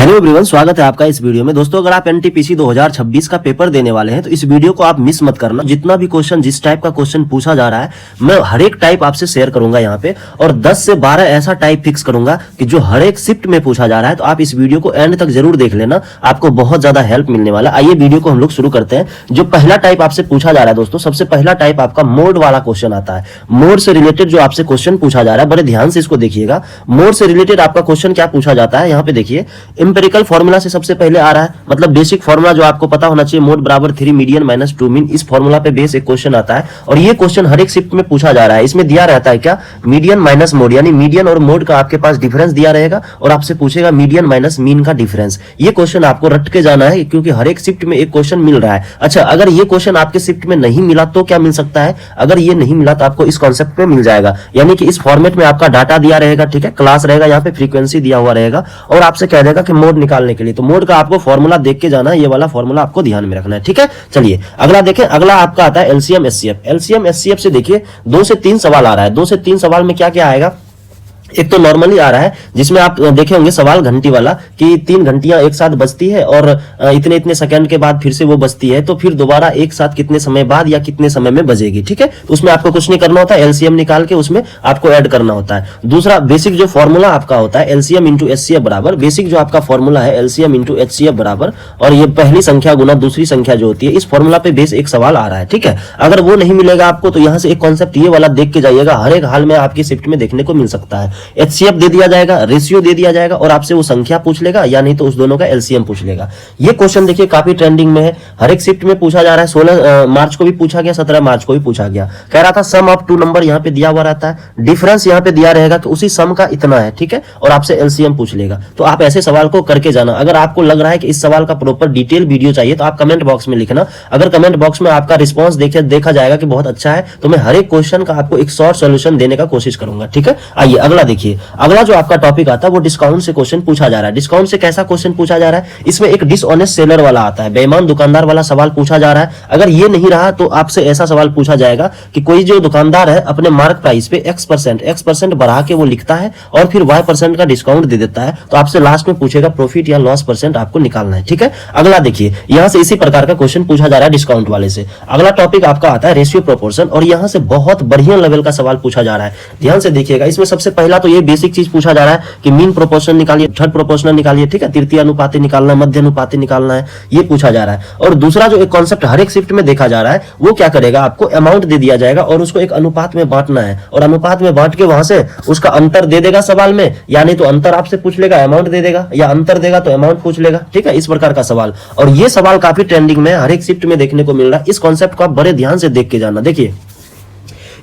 Hello everyone, स्वागत है आपका इस वीडियो में। दोस्तों, अगर आप एनटीपीसी 2026 का पेपर देने वाले हैं तो इस वीडियो को आप मिस मत करना। जितना भी क्वेश्चन, जिस टाइप का क्वेश्चन पूछा जा रहा है, मैं हर एक टाइप आपसे शेयर करूंगा यहाँ पे, और 10 से 12 ऐसा टाइप फिक्स करूंगा कि जो हर एक शिफ्ट में पूछा जा रहा है। तो आप इस वीडियो को एंड तक जरूर देख लेना, आपको बहुत ज्यादा हेल्प मिलने वाला। आइए वीडियो को हम लोग शुरू करते हैं। जो पहला टाइप आपसे पूछा जा रहा है दोस्तों, सबसे पहला टाइप आपका मोड वाला क्वेश्चन आता है। मोड से रिलेटेड जो आपसे क्वेश्चन पूछा जा रहा है, बड़े ध्यान से इसको देखिएगा। मोड से रिलेटेड आपका क्वेश्चन क्या पूछा जाता है, यहाँ पे देखिए। इंपेरिकल फॉर्मूला से सबसे पहले आ रहा है, मतलब बेसिक फॉर्मूला जो आपको पता होना चाहिए, मोड बराबर 3 मीडियन माइनस 2 मीन। इस फॉर्मूला पे बेस एक क्वेश्चन आता है, और ये क्वेश्चन हर एक शिफ्ट में पूछा जा रहा है। इसमें दिया रहता है क्या, मीडियन माइनस मोड, यानी मीडियन और मोड का आपके पास डिफरेंस दिया रहेगा, और आपसे पूछेगा मीडियन माइनस मीन का डिफरेंस। ये क्वेश्चन आपको रट के जाना है, क्योंकि हर एक शिफ्ट में एक क्वेश्चन मिल रहा है। अच्छा, अगर ये क्वेश्चन आपके शिफ्ट में नहीं मिला तो क्या मिल सकता है, अगर ये नहीं मिला तो आपको इस कॉन्सेप्ट में मिल जाएगा, यानी कि इस फॉर्मेट में आपका डाटा दिया रहेगा, ठीक है, क्लास रहेगा, यहाँ पे फ्रीक्वेंसी दिया हुआ रहेगा, और आपसे कह देगा कि मोड निकालने के लिए। तो मोड का आपको फॉर्मूला देख के जाना है, ये वाला फॉर्मूला आपको ध्यान में रखना है, ठीक है। चलिए अगला देखें। अगला आपका आता है एलसीएम एचसीएफ। एलसीएम एचसीएफ से देखिए 2 से 3 सवाल आ रहा है। 2 से 3 सवाल में क्या क्या आएगा। एक तो नॉर्मली आ रहा है, जिसमें आप देखे होंगे सवाल घंटी वाला, कि 3 घंटियां एक साथ बजती है और इतने इतने सेकंड के बाद फिर से वो बजती है, तो फिर दोबारा एक साथ कितने समय बाद या कितने समय में बजेगी, ठीक है। तो उसमें आपको कुछ नहीं करना होता है, एलसीएम निकाल के उसमें आपको ऐड करना होता है। दूसरा बेसिक जो फॉर्मूला आपका होता है, एलसीएम इंटू एचसीएफ बराबर, बेसिक जो आपका फॉर्मूला है एलसीएम इंटू एचसीएफ बराबर, और ये पहली संख्या गुना दूसरी संख्या जो होती है, इस फॉर्मूला पे बेस एक सवाल आ रहा है, ठीक है। अगर वो नहीं मिलेगा आपको तो यहाँ से एक कॉन्सेप्ट ये वाला देख के जाइएगा, हर एक हाल में आपकी शिफ्ट में देखने को मिल सकता है। एचसीएफ दे दिया जाएगा, रेशियो दे दिया जाएगा, और आपसे वो संख्या पूछ लेगा, या नहीं तो उस दोनों का एलसीएम पूछ लेगा। ये क्वेश्चन देखिए काफी ट्रेंडिंग में है, हर एक शिफ्ट में पूछा जा रहा है। 16 मार्च को भी पूछा गया, 17 मार्च को भी पूछा गया। कह रहा था सम ऑफ 2 नंबर यहाँ पे दिया हुआ रहता है, डिफरेंस यहाँ पे दिया रहेगा कि उसी सम का इतना है, ठीक है, और आपसे एलसीएम पूछ लेगा। तो आप ऐसे सवाल को करके जाना। अगर आपको लग रहा है कि इस सवाल का प्रॉपर डिटेल वीडियो चाहिए तो आप कमेंट बॉक्स में लिखना। अगर कमेंट बॉक्स में आपका रिस्पॉन्स देखा जाएगा कि बहुत अच्छा है, तो मैं हर एक क्वेश्चन का आपको एक शॉर्ट सोल्यूशन देने का कोशिश करूंगा, ठीक है। आइए अगला देखिए। अगला जो आपका टॉपिक आता है वो डिस्काउंट से क्वेश्चन पूछा जा रहा है। डिस्काउंट से कैसा क्वेश्चन पूछा जा रहा है, इसमें एक डिसऑनेस्ट सेलर वाला आता है, बेईमान दुकानदार वाला सवाल पूछा जा रहा है। अगर ये नहीं रहा तो आपसे ऐसा सवाल पूछा जाएगा कि कोई जो दुकानदार है अपने मार्क प्राइस पे x परसेंट बढ़ा के वो लिखता है, और फिर y% का डिस्काउंट दे देता है, तो आपसे लास्ट में पूछेगा प्रॉफिट या लॉस परसेंट आपको निकालना है, ठीक है। अगला देखिए, यहां से इसी प्रकार का क्वेश्चन पूछा जा रहा है डिस्काउंट वाले से। अगला टॉपिक आपका आता है रेशियो प्रोपोर्शन, और यहां से बहुत बढ़िया लेवल का सवाल पूछा जा रहा है। ध्यान से देखिएगा, इसमें सबसे पहला तो ये बेसिक चीज पूछा जा रहा है कि मीन प्रोपोर्शन निकालिए, थर्ड प्रोपोर्शनल निकालिए, ठीक है, तृतीय अनुपाती निकालना है, मध्य अनुपाती निकालना है, ये पूछा जा रहा है। और दूसरा जो एक कॉन्सेप्ट हर एक शिफ्ट में देखा जा रहा है, वो क्या करेगा, आपको अमाउंट दे दिया जाएगा और उसको एक अनुपात में बांटना है, और अनुपात में बांट के वहां से उसका अंतर दे देगा सवाल में, यानी तो अंतर आपसे पूछ लेगा, अमाउंट दे देगा, या अंतर देगा तो अमाउंट पूछ लेगा, ठीक है, इस प्रकार का सवाल। और ये सवाल काफी ट्रेंडिंग में हर एक शिफ्ट में देखने को मिल रहा है। इस कॉन्सेप्ट को आप बड़े ध्यान से देख के जाना। देखिए,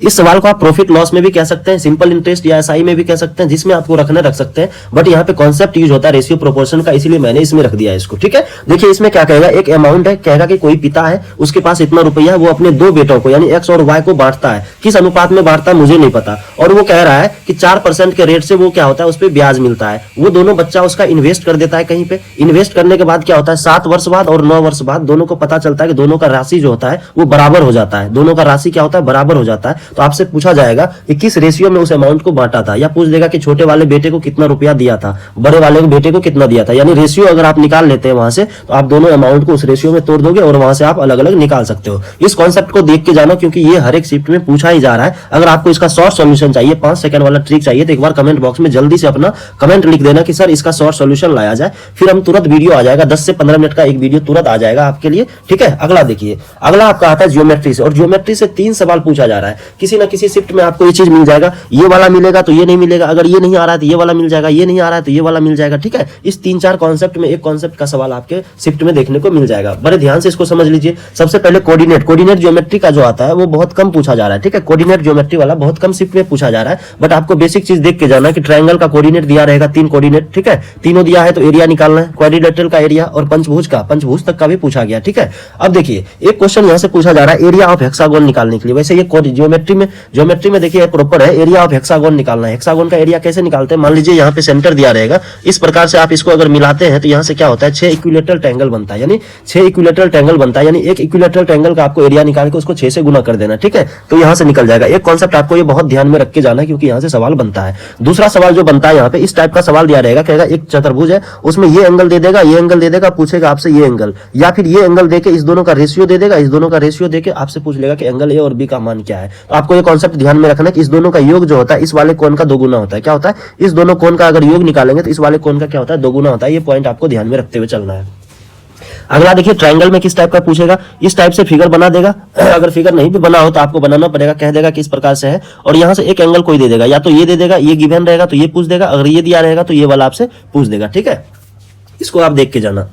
इस सवाल को आप प्रॉफिट लॉस में भी कह सकते हैं, सिंपल इंटरेस्ट या एसआई में भी कह सकते हैं, जिसमें आपको रखना रख सकते हैं, बट यहाँ पे कॉन्सेप्ट यूज होता है रेशियो प्रोपोर्शन का, इसीलिए मैंने इसमें रख दिया है इसको, ठीक है। देखिए इसमें क्या कहेगा, एक अमाउंट है, कहेगा कि कोई पिता है, उसके पास इतना रुपया है, वो अपने 2 बेटों को यानी एक्स और वाई को बांटता है। किस अनुपात में बांटता है मुझे नहीं पता, और वो कह रहा है कि 4% के रेट से वो क्या होता है, उस पर ब्याज मिलता है। वो दोनों बच्चा उसका इन्वेस्ट कर देता है कहीं पे, इन्वेस्ट करने के बाद क्या होता है, 7 वर्ष बाद और 9 वर्ष बाद दोनों को पता चलता है कि दोनों का राशि जो होता है वो बराबर हो जाता है, दोनों का राशि क्या होता है, बराबर हो जाता है। तो आपसे पूछा जाएगा कि किस रेशियो में उस अमाउंट को बांटा था, या पूछ देगा कि छोटे वाले बेटे को कितना रुपया दिया था, बड़े वाले बेटे को कितना दिया था। यानी रेशियो अगर आप निकाल लेते हैं वहां से, तो आप दोनों अमाउंट को उस रेशियो में तोड़ दोगे और वहां से आप अलग अलग निकाल सकते हो। इस कॉन्सेप्ट को देख के जाना, क्योंकि ये हर एक शिफ्ट में पूछा ही जा रहा है। अगर आपको इसका शॉर्ट सॉल्यूशन चाहिए, 5 सेकंड वाला ट्रिक चाहिए, तो एक बार कमेंट बॉक्स में जल्दी से अपना कमेंट लिख देना कि सर इसका शॉर्ट सॉल्यूशन लाया जाए, फिर हम तुरंत वीडियो आ जाएगा, 10 से 15 मिनट का एक वीडियो तुरंत आ जाएगा आपके लिए, ठीक है। अगला देखिए, अगला आपका आता है ज्योमेट्री से, और ज्योमेट्री से 3 सवाल पूछा जा रहा है। किसी ना किसी शिफ्ट में आपको ये चीज मिल जाएगा, ये वाला मिलेगा तो ये नहीं मिलेगा, अगर ये नहीं आ रहा है तो ये वाला मिल जाएगा, ये नहीं आ रहा है तो ये वाला मिल जाएगा, ठीक है। इस 3-4 कॉन्सेप्ट में एक कॉन्सेप्ट का सवाल आपके शिफ्ट में देखने को मिल जाएगा। बड़े ध्यान से इसको समझ लीजिए। सबसे पहले कोऑर्डिनेट ज्योमेट्री का जो आता है वो बहुत कम पूछा जा रहा है, ठीक है। कोऑर्डिनेट ज्योमेट्री वाला बहुत कम शिफ्ट में पूछा जा रहा है, बट आपको बेसिक चीज देख के जाना है कि ट्रायंगल का कोऑर्डिनेट दिया रहेगा, 3 कोऑर्डिनेट, ठीक है, तीनों दिया है तो एरिया निकालना है, क्वाड्रिलेटरल का एरिया, और पंचभुज तक का भी पूछा गया, ठीक है। अब देखिए एक क्वेश्चन यहां से पूछा जा रहा है एरिया ऑफ हेक्सागोन निकालने के लिए। वैसे ये ज्योमेट्री ज्योमेट्री में देखिए प्रॉपर है, एरिया ऑफ हेक्सागोन निकालना है। हेक्सागोन का एरिया कैसे निकालते हैं, मान लीजिए यहाँ पे सेंटर दिया रहेगा, इस प्रकार से आप इसको अगर मिलाते हैं तो यहाँ से क्या होता है 6 इक्विलेटरल ट्रायंगल बनता है, यानी 6 इक्विलेटरल ट्रायंगल बनता है, यानी एक इक्विलेटरल ट्रायंगल का आपको एरिया निकाल के उसको 6 से गुना कर देना, ठीक है, तो यहाँ से निकल जाएगा। एक कॉन्सेप्ट आपको ये बहुत ध्यान में रख के जाना है क्योंकि यहाँ से सवाल बनता है। दूसरा सवाल जो बनता है यहाँ पे इस टाइप का सवाल दिया रहेगा, कहेगा एक चतुर्भुज है, उसमें ये एंगल दे देगा, ये एंगल दे देगा, पूछेगा आपसे ये एंगल, या फिर ये एंगल देके इस दोनों का रेशियो दे देगा, इस दोनों का रेशियो देके आपसे पूछ लेगा कि एंगल ए और बी का मान क्या है। तो आपको ये कॉन्सेप्ट ध्यान में रखना है कि इस दोनों का योग जो होता है इस वाले कोण का दोगुना होता है। क्या होता है, इस दोनों कोण का अगर योग निकालेंगे तो इस वाले कोण का क्या होता है, दोगुना होता है। ये पॉइंट आपको ध्यान में रखते हुए चलना है। अगला देखिए ट्रायंगल में किस टाइप का पूछेगा, इस टाइप से फिगर बना देगा। अगर फिगर नहीं भी बना हो तो आपको बनाना पड़ेगा, कह देगा कि इस प्रकार से है, और यहां से एक एंगल कोई दे देगा, या तो ये दे देगा, ये गिवन रहेगा तो ये पूछ देगा, अगर ये दिया रहेगा तो ये वाला आपसे पूछ देगा, ठीक है, इसको आप देख के जाना।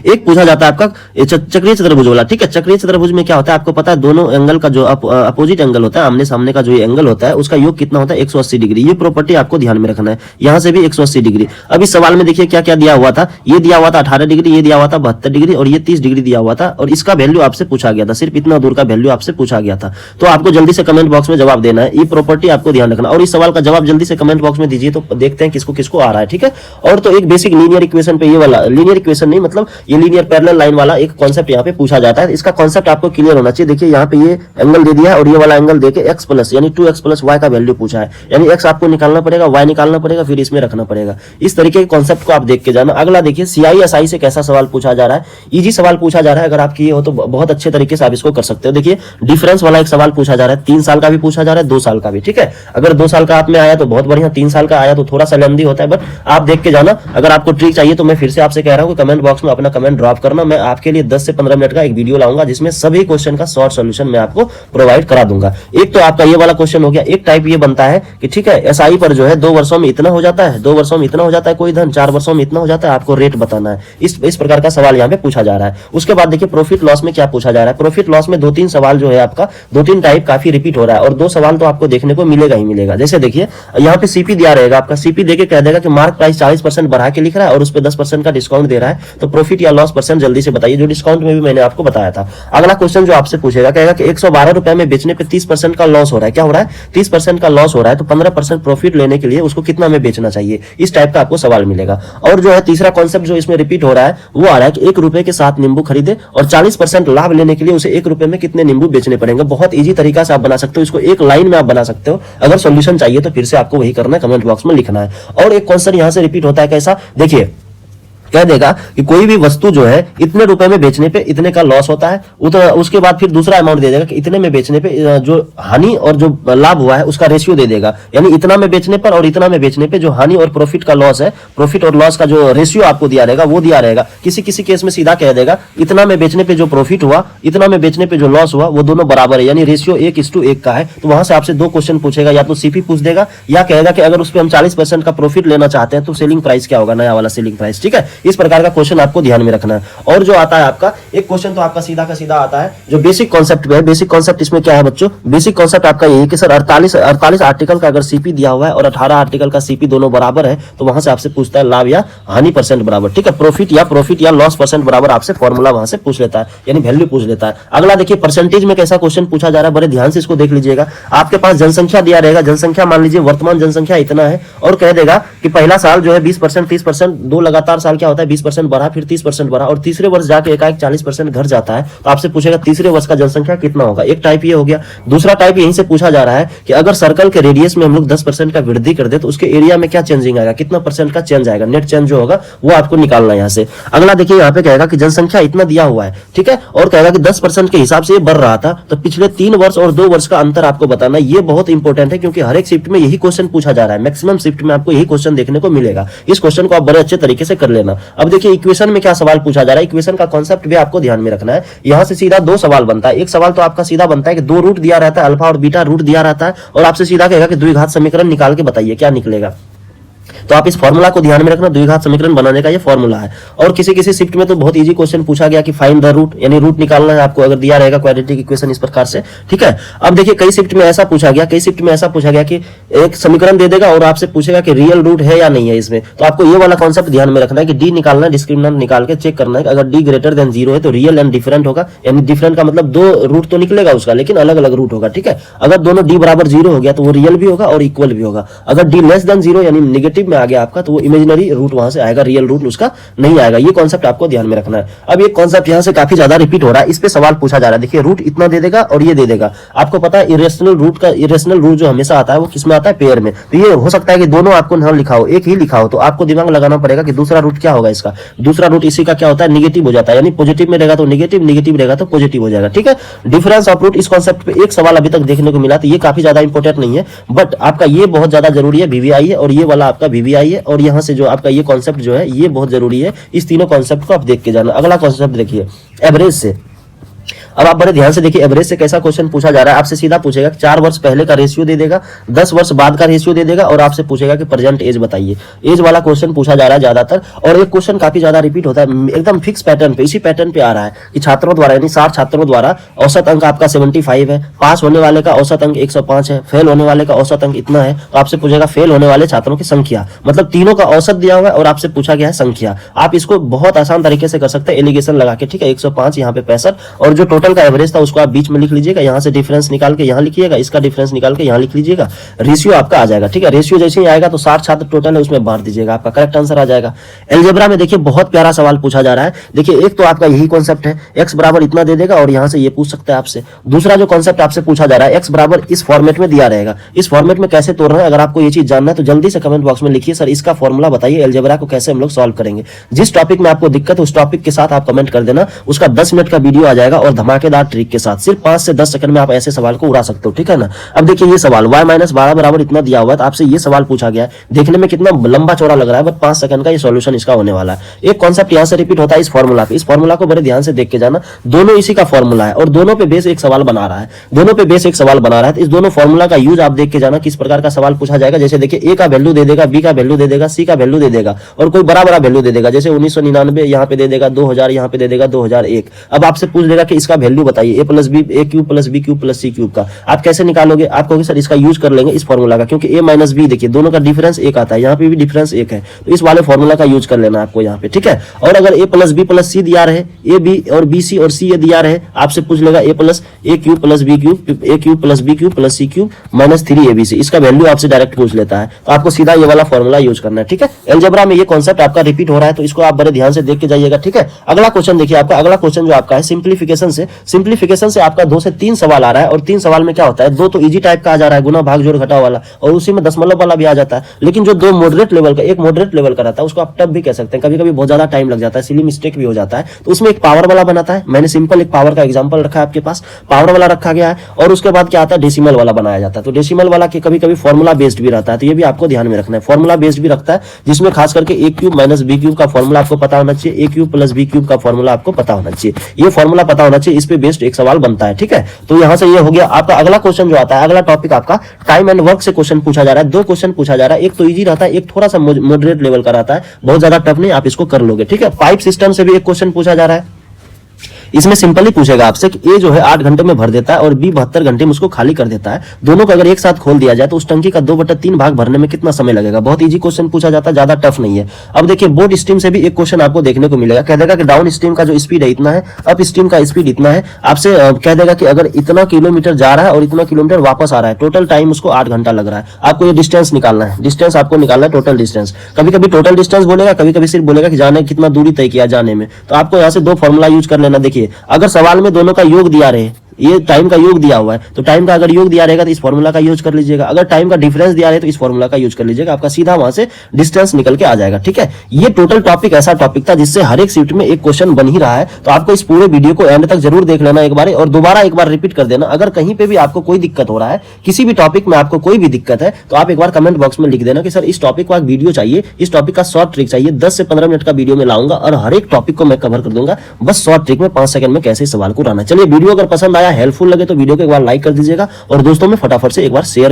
एक पूछा जाता है आपका चक्रीय चतुर्भुज वाला, ठीक है। चक्रीय चतुर्भुज में क्या होता है आपको पता है, दोनों एंगल का जो अपोजिट एंगल होता है, आमने सामने का जो ये एंगल होता है उसका योग कितना होता है 180 डिग्री। ये प्रॉपर्टी आपको ध्यान में रखना है, यहां से भी 180 डिग्री। अब इस सवाल में देखिए क्या क्या दिया हुआ था, ये दिया हुआ था 18 डिग्री, ये दिया हुआ था 72 डिग्री और ये 30 डिग्री दिया हुआ था, और इसका वैल्यू आपसे पूछा गया था, सिर्फ इतना दूर का वैल्यू आपसे पूछा गया था। तो आपको जल्दी से कमेंट बॉक्स में जवाब देना है, ये प्रॉपर्टी आपको ध्यान रखना, और इस सवाल का जवाब जल्दी से कमेंट बॉक्स में दीजिए तो देखते हैं किसको किसको आ रहा है, ठीक है। और तो एक बेसिक लीनियर इक्वेशन पे, ये वाला लीनियर इक्वेशन नहीं, मतलब ये लीनियर पैरेलल लाइन वाला एक कॉन्सेप्ट यहाँ पे पूछा जाता है। इसका कॉन्सेप्ट आपको क्लियर होना चाहिए। देखिए यहाँ पे ये एंगल दे दिया है और ये वाला एंगल देके x प्लस यानी 2x प्लस y का वैल्यू पूछा है, यानी x आपको निकालना पड़ेगा, y निकालना पड़ेगा, फिर इसमें रखना पड़ेगा। इस तरीके के कॉन्सेप्ट को आप देख के जाना। अगला देखिए CISI से कैसा सवाल पूछा जा रहा है, इजी सवाल पूछा जा रहा है। अगर आप किए हो तो बहुत अच्छे तरीके से आप इसको कर सकते हो। देखिए डिफरेंस वाला एक सवाल पूछा जा रहा है, 3 साल का भी पूछा जा रहा है, 2 साल का भी, ठीक है। अगर 2 साल का आप में आया तो बहुत बढ़िया, 3 साल का आया तो थोड़ा सा लेंदी होता है, बट आप देख के जाना। अगर आपको ट्रिक चाहिए तो मैं फिर से आपसे कह रहा हूँ कि कमेंट बॉक्स में अपना कमेंट ड्रॉप करना, मैं आपके लिए 10 से 15 मिनट का एक वीडियो लाऊंगा जिसमें सभी क्वेश्चन का शॉर्ट सॉल्यूशन मैं आपको प्रोवाइड करा दूंगा। एक तो आपका ये वाला क्वेश्चन हो गया। एक टाइप ये बनता है कि ठीक है एसआई पर जो है 2 वर्षों में इतना हो जाता है, 2 वर्षों में इतना हो जाता है कोई धन, 4 वर्षों में इतना हो जाता है, आपको रेट बताना है। इस प्रकार का सवाल यहाँ पे पूछा जा रहा है। उसके बाद देखिए प्रॉफिट लॉस में क्या पूछा जा रहा है। प्रॉफिट लॉस में 2-3 सवाल जो है आपका 2-3 टाइप काफी रिपीट हो रहा है, और 2 सवाल तो आपको देखने को मिलेगा ही मिलेगा। जैसे देखिए यहाँ पे सीपी दिया रहेगा, आपका सीपी देके कह देगा कि मार्क प्राइस 40% बढ़ा के लिख रहा है और उस पर 10% का डिस्काउंट दे रहा है, तो प्रॉफिट या लॉस परसेंट जल्दी से बताइए, जो डिस्काउंट में भी मैंने आपको बताया था। अगला क्वेश्चन जो आपसे पूछेगा, कहेगा कि 112 रुपए में बेचने पे 30% का लॉस हो रहा है। क्या हो रहा है, 30% का लॉस हो रहा है, तो 15% प्रॉफिट लेने के लिए उसको कितना में बेचना चाहिए, इस टाइप का आपको सवाल मिलेगा। और जो है तीसरा कॉन्सेप्ट जो इसमें रिपीट हो रहा है वो आ रहा है कि 1 रुपए के 7 नींबू खरीदे और 40% लाभ लेने के लिए उसे 1 रुपए में कितने नींबू बेचने पड़ेंगे। बहुत ईजी तरीका से आप बना सकते हो इसको, एक लाइन में आप बना सकते हो। अगर सॉल्यूशन चाहिए तो फिर से आपको वही करना है, कमेंट बॉक्स में लिखना है। और एक क्वेश्चन यहां से रिपीट होता है, कैसा देखिए, कह देगा कि कोई भी वस्तु जो है इतने रुपए में बेचने पे इतने का लॉस होता है, उसके बाद फिर दूसरा अमाउंट दे देगा कि इतने में बेचने पे जो हानि और जो लाभ हुआ है उसका रेशियो दे देगा, यानी इतना में बेचने पर और इतना में बेचने पे जो हानि और प्रॉफिट का लॉस है, प्रॉफिट और लॉस का जो रेशियो आपको दिया रहेगा वो दिया रहेगा। किसी किसी केस में सीधा कह देगा इतना में बेचने पे जो प्रॉफिट हुआ, इतना में बेचने पे जो लॉस हुआ, वो दोनों बराबर है, यानी रेशियो 1:1 का है। तो वहां से आपसे 2 क्वेश्चन पूछेगा, या तो सीपी पूछ देगा या कहेगा कि अगर उस पर हम 40% का प्रॉफिट लेना चाहते हैं तो सेलिंग प्राइस क्या होगा, नया वाला सेलिंग प्राइस, ठीक है। इस प्रकार का क्वेश्चन आपको ध्यान में रखना है। और जो आता है आपका एक क्वेश्चन तो आपका सीधा का सीधा आता है जो बेसिक कॉन्सेप्ट पे है। बेसिक कॉन्सेप्ट इसमें क्या है बच्चों, बेसिक कॉन्सेप्ट आपका यही कि सर 48 आर्टिकल का अगर सीपी दिया हुआ है और 18 आर्टिकल का सीपी दोनों बराबर है, तो वहां से आपसे पूछता है लाभ या हानि परसेंट बराबर, ठीक है। प्रॉफिट या लॉस परसेंट बराबर आपसे फॉर्मूला वहां से पूछ लेता है, यानी वैल्यू पूछ लेता है। अगला देखिए परसेंटेज में कैसा क्वेश्चन पूछा जा रहा है, बड़े ध्यान से इसको देख लीजिएगा। आपके पास जनसंख्या दिया रहेगा, जनसंख्या मान लीजिए वर्तमान जनसंख्या इतना है, और कह देगा कि पहला साल जो है 20%, 30%, 2 लगातार साल क्या होता है 20% बढ़ा, फिर 30% बढ़ा, और तीसरे वर्ष जाके एकाएक 40% घट जाता है। तो आपसे पूछेगा तीसरे वर्ष का जनसंख्या कितना होगा। एक टाइप ये हो गया। दूसरा टाइप यहीं से पूछा जा रहा है कि अगर सर्कल के रेडियस में हम लोग 10% का वृद्धि कर दे तो उसके एरिया में क्या चेंजिंग आएगा, कितना परसेंट का चेंज आएगा, नेट चेंज जो होगा वो आपको निकालना है यहाँ से। अगला देखिए यहाँ पे कहेगा कि जनसंख्या इतना दिया हुआ है, ठीक है, और कहेगा कि 10% के हिसाब से ये बढ़ रहा था, तो पिछले 3 वर्ष और 2 वर्ष का अंतर आपको बताना। ये बहुत इंपॉर्टेंट है क्योंकि हर एक शिफ्ट में यही क्वेश्चन पूछा जा रहा है, मैक्सिमम शिफ्ट में आपको यही क्वेश्चन देखने को मिलेगा। इस क्वेश्चन को आप बड़े अच्छे तरीके से कर लेना। अब देखिए इक्वेशन में क्या सवाल पूछा जा रहा है, इक्वेशन का कॉन्सेप्ट भी आपको ध्यान में रखना है। यहां से सीधा 2 सवाल बनता है। एक सवाल तो आपका सीधा बनता है कि 2 रूट दिया रहता है, अल्फा और बीटा रूट दिया रहता है, और आपसे सीधा कहेगा कि द्विघात समीकरण निकाल के बताइए क्या निकलेगा। तो आप इस फॉर्मूला को ध्यान में रखना, द्विघात समीकरण बनाने का ये फॉर्मूला है। और किसी किसी शिफ्ट में तो बहुत इजी क्वेश्चन पूछा गया कि फाइंड द रूट, यानी रूट निकालना है आपको, अगर दिया रहेगा क्वाड्रेटिक इक्वेशन इस प्रकार से, ठीक है। अब देखिए कई शिफ्ट में ऐसा पूछा गया, कई शिफ्ट में ऐसा पूछा गया कि एक समीकरण दे देगा और आपसे पूछेगा कि रियल रूट है या नहीं है इसमें, तो आपको ये वाला कॉन्सेप्ट ध्यान में रखना है कि डी निकालना है, डिस्क्रिमिनेंट निकाल के चेक करना है कि अगर डी ग्रेटर देन 0 है तो रियल एंड डिफरेंट होगा, यानी डिफरेंट का मतलब दो रूट तो निकलेगा उसका, लेकिन अलग अलग रूट होगा, ठीक है। अगर दोनों डी बराबर 0 हो गया तो वो रियल भी होगा और इक्वल भी होगा। अगर डी लेस देन 0 यानी नेगेटिव में आ गया आपका, तो वो इमेजिनरी रूट वहां से आएगा, रियल रूट उसका नहीं आएगा। ये कॉन्सेप्ट आपको ध्यान में रखना है। अब ये कॉन्सेप्ट यहाँ से काफी ज्यादा रिपीट हो रहा है, इस पे सवाल पूछा जा रहा है। देखिए रूट इतना दे देगा और ये दे देगा, आपको पता है इरेशनल रूट जो हमेशा आता है वो किसमें आता है, पेयर में। तो ये हो सकता है कि दोनों आपको ना लिखा हो, एक ही लिखा हो, तो आपको दिमाग लगाना पड़ेगा कि दूसरा रूट क्या होगा इसका। दूसरा रूट इसी का क्या होता है, निगेटिव हो जाता है, यानी पॉजिटिव में रहेगा तो निगेटिव, निगेटिव रहेगा तो पॉजिटिव हो जाएगा, ठीक है। डिफरेंस ऑफ रूट, इस कॉन्सेप्ट पे एक सवाल अभी तक देखने को मिला, तो ये काफी ज्यादा इंपॉर्टेंट नहीं है, बट आपका ये बहुत ज्यादा जरूरी है, वीवीआई है और ये वाला आपका वीवीआई है, और यहाँ से जो आपका ये कॉन्सेप्ट जो है ये बहुत जरूरी है। इस तीनों कॉन्सेप्ट को आप देख के जाना। अगला कॉन्सेप्ट देखिए एवरेज से। अब आप बड़े ध्यान से देखिए एवरेज से कैसा क्वेश्चन पूछा जा रहा है। आपसे सीधा पूछेगा 4 वर्ष पहले का रेशियो दे देगा, 10 वर्ष बाद का रेशियो दे देगा, और आपसे पूछेगा कि प्रेजेंट एज बताइए। एज वाला क्वेश्चन पूछा जा रहा है ज्यादातर, और एक क्वेश्चन काफी ज्यादा रिपीट होता है, एकदम फिक्स पैटर्न पे, इसी पैटर्न पे आ रहा है कि छात्रों द्वारा, यानी 60 छात्रों द्वारा औसत अंक आपका 75 है, पास होने वाले का औसत अंक 105 है, फेल होने वाले का औसत अंक इतना है। तो आपसे पूछेगा फेल होने वाले छात्रों की संख्या, मतलब तीनों का औसत दिया हुआ है और आपसे पूछा गया है संख्या। आप इसको बहुत आसान तरीके से कर सकते हैं एलिगेशन लगा के, ठीक है। 105 यहाँ पे 65, और जो टोटल का एवरेज था उसको आप बीच में लिख लीजिएगा, यहाँ से डिफरेंस निकाल के यहाँ लिखिएगा, इसका डिफरेंस निकाल के यहाँ लिख लीजिएगा, रेशियो आपका आ जाएगा, ठीक है। रेशियो जैसे ही आएगा तो 60 छात्र टोटल है उसमें बांट दीजिएगा, आपका करेक्ट आंसर आ जाएगा। अलजेब्रा में देखिए बहुत प्यारा सवाल पूछा जा रहा है। देखिए एक तो आपका यही कॉन्सेप्ट है, x बराबर इतना दे देगा और यहाँ से ये पूछ सकता है आपसे। दूसरा जो कॉन्सेप्ट आपसे पूछा जा रहा है, x बराबर इस फॉर्मेट में दिया रहेगा, इस फॉर्मेट में कैसे तोड़ना है, अगर आपको ये चीज जानना है तो जल्दी से कमेंट बॉक्स में लिखिए सर इसका फॉर्मूला बताइए, अलजेब्रा को कैसे हम लोग सॉल्व करेंगे। जिस टॉपिक में आपको दिक्कत है उस टॉपिक के साथ आप कमेंट कर देना, उसका 10 मिनट का वीडियो आ जाएगा और धमाकेदार ट्रिक के साथ, सिर्फ 5 से 10 सेकंड में आप ऐसे सवाल को उड़ा सकते हो, ठीक है ना। अब देखिए ये सवाल y माइनस 12 बराबर इतना दिया हुआ है, तो आपसे ये सवाल पूछा गया है, देखने में कितना लंबा चौड़ा लग रहा है, बट 5 सेकंड का ये सॉल्यूशन इसका होने वाला है। एक कॉन्सेप्ट यहाँ से रिपीट होता है इस फॉर्मूला पे, इस फॉर्मूला को बड़े ध्यान से देख के जाना, दोनों इसी का फॉर्मूला है और दोनों पे बेस एक सवाल बना रहा है, दोनों पे बेस एक सवाल बना रहा है। तो इस दोनों फॉर्मूला का यूज आप देख के जाना किस प्रकार का सवाल पूछा जाएगा। जैसे देखिए a का वैल्यू दे देगा, b का वैल्यू दे देगा, c का वैल्यू दे देगा, और कोई बड़ा बड़ा वैल्यू दे देगा, जैसे 1999 यहाँ पे दे देगा, 2000 यहाँ पे दे देगा, 2001। अब आपसे पूछ लेगा कि इसका वैल्यू बताइए, a plus B, a cube plus B cube plus C cube का। आप कैसे निकालोगे, आप कहोगे सर इसका यूज कर लेंगे इस फॉर्मूला का, क्योंकि a माइनस बी देखिए दोनों का डिफरेंस 1 आता है, यहाँ पे भी डिफरेंस 1 है, तो इस वाले फॉर्मूला का यूज कर लेना आपको यहाँ पे, ठीक है। और अगर a प्लस बी प्लस सी दिया रहे, ए बी और बी सी और सी ए दिया रहे, आपसे पूछ लेगा a plus A cube plus B cube, A cube plus B cube plus C cube minus 3ab, इसका वैल्यू आपसे डायरेक्ट पूछ लेता है, तो आपको सीधा ये वाला फॉर्मूला यूज करना है, ठीक है। अलजेब्रा में ये कॉन्सेप्ट आपका रिपीट हो रहा है, तो इसको आप बड़े ध्यान से देख के जाइएगा, ठीक है। अगला क्वेश्चन देखिए, आपका अगला क्वेश्चन जो आपका है सिंप्लीफिकेशन से। सिंप्लीफिकेशन से आपका 2 से 3 सवाल आ रहा है, और 3 सवाल में क्या होता है, 2 तो इजी टाइप का आ जा रहा है, गुना भाग जोड़ घटाव वाला, और उसी में दशमलव वाला भी आ जाता है, लेकिन जो 2 मॉडरेट लेवल का, एक मॉडरेट लेवल का रहता है उसको आप टफ भी कह सकते हैं, कभी कभी बहुत ज्यादा टाइम लग जाता है, सिली मिस्टेक भी हो जाता है, तो उसमें एक पावर वाला बनाता है। मैंने सिंपल एक पावर का एग्जांपल रखा है आपके पास, पावर वाला रखा गया है, और उसके बाद क्या आता है, डेसिमल वाला बनाया जाता है। तो डेसिमल वाला के कभी कभी फॉर्मूला बेस्ड भी रहता है, तो ये भी आपको ध्यान में रखना है, फॉर्मूला बेस्ड भी रखता है, जिसमें खास करके ए क्यूब माइनस बी क्यूब का फॉर्मूला आपको पता होना चाहिए, ए क्यूब प्लस बी क्यूब का फॉर्मूला आपको पता होना चाहिए, ये फॉर्मूला पता होना चाहिए, इस पे बेस्ड एक सवाल बनता है, ठीक है। तो यहाँ से ये हो गया आपका अगला क्वेश्चन जो आता है, अगला टॉपिक आपका टाइम एंड वर्क से क्वेश्चन पूछा जा रहा है। 2 क्वेश्चन पूछा जा रहा है, एक तो इजी रहता है, एक थोड़ा सा मॉडरेट लेवल का रहता है, बहुत ज्यादा टफ नहीं, आप इसको कर लोगे, ठीक है। पाइप सिस्टम से भी एक क्वेश्चन पूछा जा रहा है, इसमें सिंपली पूछेगा आपसे कि ए जो है 8 घंटे में भर देता है और बी 72 घंटे में उसको खाली कर देता है, दोनों को अगर एक साथ खोल दिया जाए तो उस टंकी का 2/3 भाग भरने में कितना समय लगेगा। बहुत इजी क्वेश्चन पूछा जाता है, ज्यादा टफ नहीं है। अब देखिए बोर्ड स्ट्रीम से भी एक क्वेश्चन आपको देखने को मिलेगा, कह देगा कि डाउन स्ट्रीम का जो स्पीड है इतना है, अप स्ट्रीम का स्पीड इतना है, आपसे कह देगा कि अगर इतना किलोमीटर जा रहा है और इतना किलोमीटर वापस आ रहा है, टोटल टाइम उसको 8 घंटा लग रहा है। आपको ये डिस्टेंस निकालना है, डिस्टेंस आपको निकालना है, टोटल डिस्टेंस। कभी कभी टोटल डिस्टेंस बोलेगा, कभी कभी सिर्फ बोलेगा कि जाने कितना दूरी तय किया जाने में, तो आपको यहाँ से 2 फॉर्मूला यूज कर लेना। देखिए अगर सवाल में दोनों का योग दिया रहे, ये टाइम का योग दिया हुआ है, तो टाइम का अगर योग दिया रहेगा तो इस फॉर्मूला का यूज कर लीजिएगा, अगर टाइम का डिफरेंस दिया रहे तो इस फॉर्मूला का यूज कर लीजिएगा, आपका सीधा वहां से डिस्टेंस निकल के आ जाएगा, ठीक है। ये टोटल टॉपिक ऐसा टॉपिक था जिससे हर एक शिफ्ट में एक क्वेश्चन बन ही रहा है, तो आपको इस पूरे वीडियो को एंड तक जरूर देख लेना एक बार, और दोबारा एक बार रिपीट कर देना। अगर कहीं पे भी आपको कोई दिक्कत हो रहा है, किसी भी टॉपिक में आपको कोई भी दिक्कत है, तो आप एक बार कमेंट बॉक्स में लिख देना कि सर इस टॉपिक का वीडियो चाहिए, इस टॉपिक का शॉर्ट ट्रिक चाहिए, 10 से 15 मिनट का वीडियो में लाऊंगा और हर एक टॉपिक को मैं कवर कर दूंगा, बस शॉर्ट ट्रिक में 5 सेकंड में कैसे सवाल को उड़ाना। चलिए वीडियो अगर पसंद आया, हेल्पफुल लगे तो वीडियो को एक बार लाइक कर दीजिएगा और दोस्तों में फटाफट से एक बार शेयर